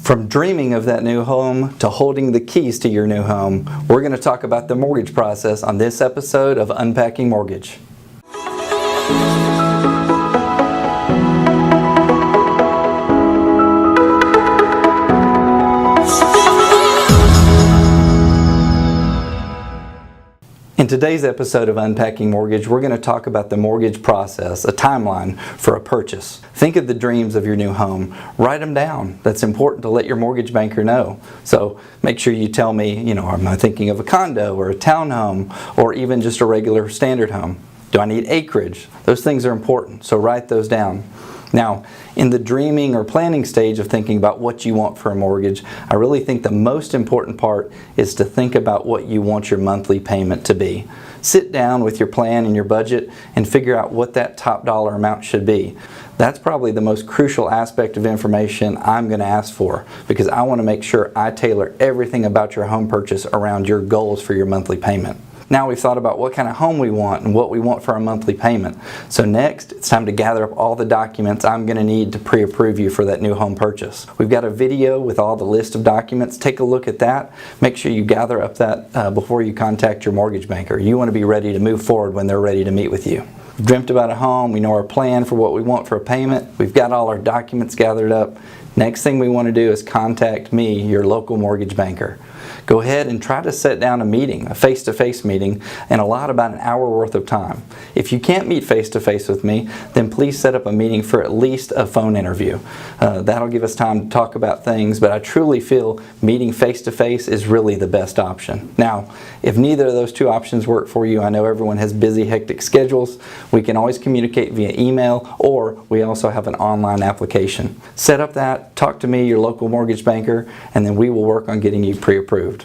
From dreaming of that new home to holding the keys to your new home, we're going to talk about the mortgage process on this episode of Unpacking Mortgage. In today's episode of Unpacking Mortgage, we're going to talk about the mortgage process, a timeline for a purchase. Think of the dreams of your new home. Write them down. That's important to let your mortgage banker know. So make sure you tell me, am I thinking of a condo or a townhome or even just a regular standard home? Do I need acreage? Those things are important, so write those down. Now, in the dreaming or planning stage of thinking about what you want for a mortgage, I really think the most important part is to think about what you want your monthly payment to be. Sit down with your plan and your budget and figure out what that top dollar amount should be. That's probably the most crucial aspect of information I'm going to ask for, because I want to make sure I tailor everything about your home purchase around your goals for your monthly payment. Now we've thought about what kind of home we want and what we want for our monthly payment. So next, it's time to gather up all the documents I'm going to need to pre-approve you for that new home purchase. We've got a video with all the list of documents. Take a look at that. Make sure you gather up that before you contact your mortgage banker. You want to be ready to move forward when they're ready to meet with you. We've dreamt about a home. We know our plan for what we want for a payment. We've got all our documents gathered up. Next thing we want to do is contact me, your local mortgage banker. Go ahead and try to set down a meeting, a face-to-face meeting, and allot about an hour worth of time. If you can't meet face-to-face with me, then please set up a meeting for at least a phone interview. That'll give us time to talk about things, but I truly feel meeting face-to-face is really the best option. Now, if neither of those two options work for you, I know everyone has busy, hectic schedules. We can always communicate via email, or we also have an online application. Set up that, talk to me, your local mortgage banker, and then we will work on getting you pre-approved.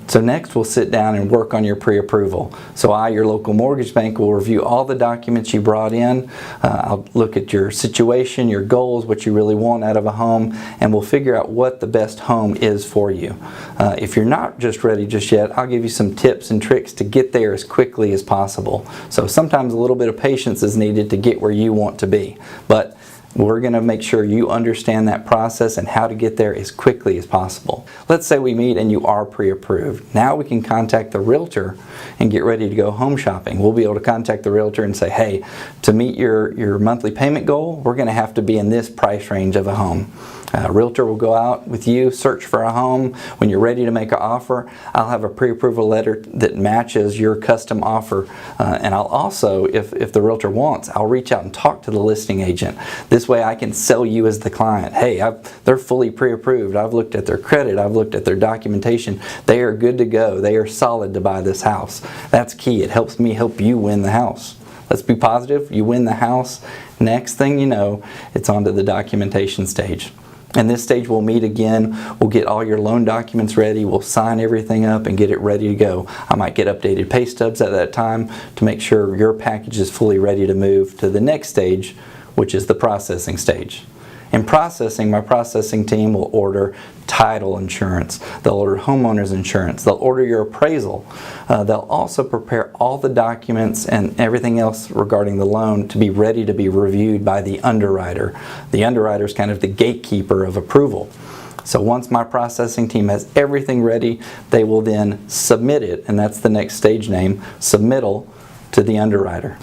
So next we'll sit down and work on your pre-approval. So I, your local mortgage bank, will review all the documents you brought in. I'll look at your situation, your goals, what you really want out of a home, and we'll figure out what the best home is for you. If you're not just ready just yet, I'll give you some tips and tricks to get there as quickly as possible. So sometimes a little bit of patience is needed to get where you want to be. But we're going to make sure you understand that process and how to get there as quickly as possible. Let's say we meet and you are pre-approved. Now we can contact the realtor and get ready to go home shopping. We'll be able to contact the realtor and say, hey, to meet your monthly payment goal, we're going to have to be in this price range of a home. Realtor will go out with you, search for a home. When you're ready to make an offer, I'll have a pre-approval letter that matches your custom offer. And I'll also, if the realtor wants, I'll reach out and talk to the listing agent. This way I can sell you as the client. Hey, they're fully pre-approved. I've looked at their credit. I've looked at their documentation. They are good to go. They are solid to buy this house. That's key. It helps me help you win the house. Let's be positive. You win the house. Next thing you know, it's on to the documentation stage. In this stage we'll meet again, we'll get all your loan documents ready, we'll sign everything up and get it ready to go. I might get updated pay stubs at that time to make sure your package is fully ready to move to the next stage, which is the processing stage. In processing, my processing team will order title insurance, they'll order homeowner's insurance, they'll order your appraisal. They'll also prepare all the documents and everything else regarding the loan to be ready to be reviewed by the underwriter. The underwriter is kind of the gatekeeper of approval. So once my processing team has everything ready, they will then submit it, and that's the next stage name, submittal, to the underwriter.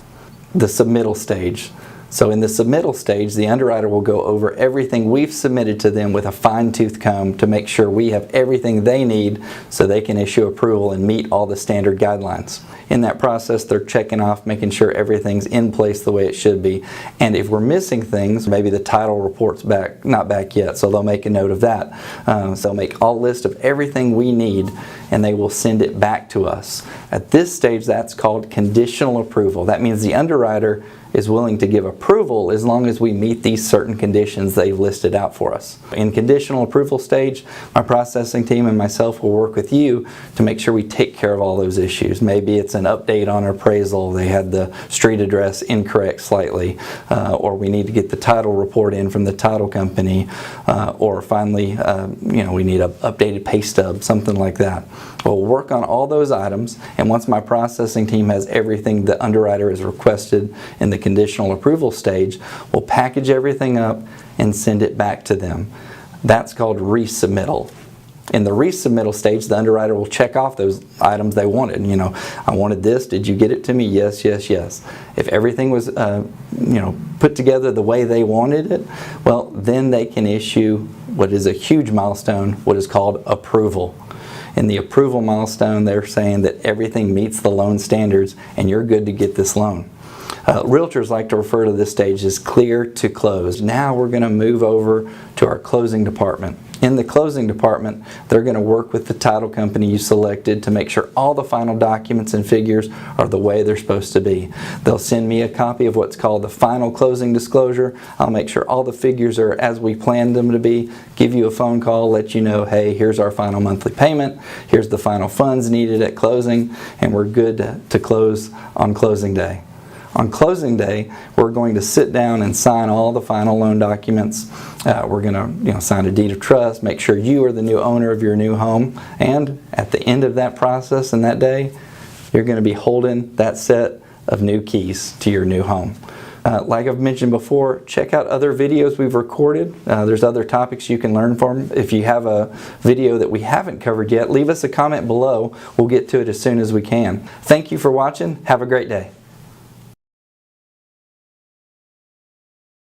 The submittal stage. So in the submittal stage, the underwriter will go over everything we've submitted to them with a fine-tooth comb to make sure we have everything they need so they can issue approval and meet all the standard guidelines. In that process, they're checking off, making sure everything's in place the way it should be. And if we're missing things, maybe the title report's back, not back yet, so they'll make a note of that. So they'll make all list of everything we need and they will send it back to us. At this stage, that's called conditional approval. That means the underwriter is willing to give approval as long as we meet these certain conditions they've listed out for us. In conditional approval stage, my processing team and myself will work with you to make sure we take care of all those issues. Maybe it's an update on appraisal, they had the street address incorrect slightly, or we need to get the title report in from the title company, or finally we need an updated pay stub, something like that. We'll work on all those items, and once my processing team has everything the underwriter has requested in the conditional approval stage, we'll package everything up and send it back to them. That's called resubmittal. In the resubmittal stage, the underwriter will check off those items they wanted. I wanted this. Did you get it to me? Yes, yes, yes. If everything was, put together the way they wanted it, well, then they can issue what is a huge milestone, what is called approval. In the approval milestone, they're saying that everything meets the loan standards and you're good to get this loan. Realtors like to refer to this stage as clear to close. Now we're going to move over to our closing department. In the closing department, they're going to work with the title company you selected to make sure all the final documents and figures are the way they're supposed to be. They'll send me a copy of what's called the final closing disclosure. I'll make sure all the figures are as we planned them to be, give you a phone call, let you know, hey, here's our final monthly payment, here's the final funds needed at closing, and we're good to close on closing day. On closing day, we're going to sit down and sign all the final loan documents. We're going to sign a deed of trust, make sure you are the new owner of your new home, and at the end of that process and that day, you're going to be holding that set of new keys to your new home. Like I've mentioned before, check out other videos we've recorded. There's other topics you can learn from. If you have a video that we haven't covered yet, leave us a comment below. We'll get to it as soon as we can. Thank you for watching. Have a great day.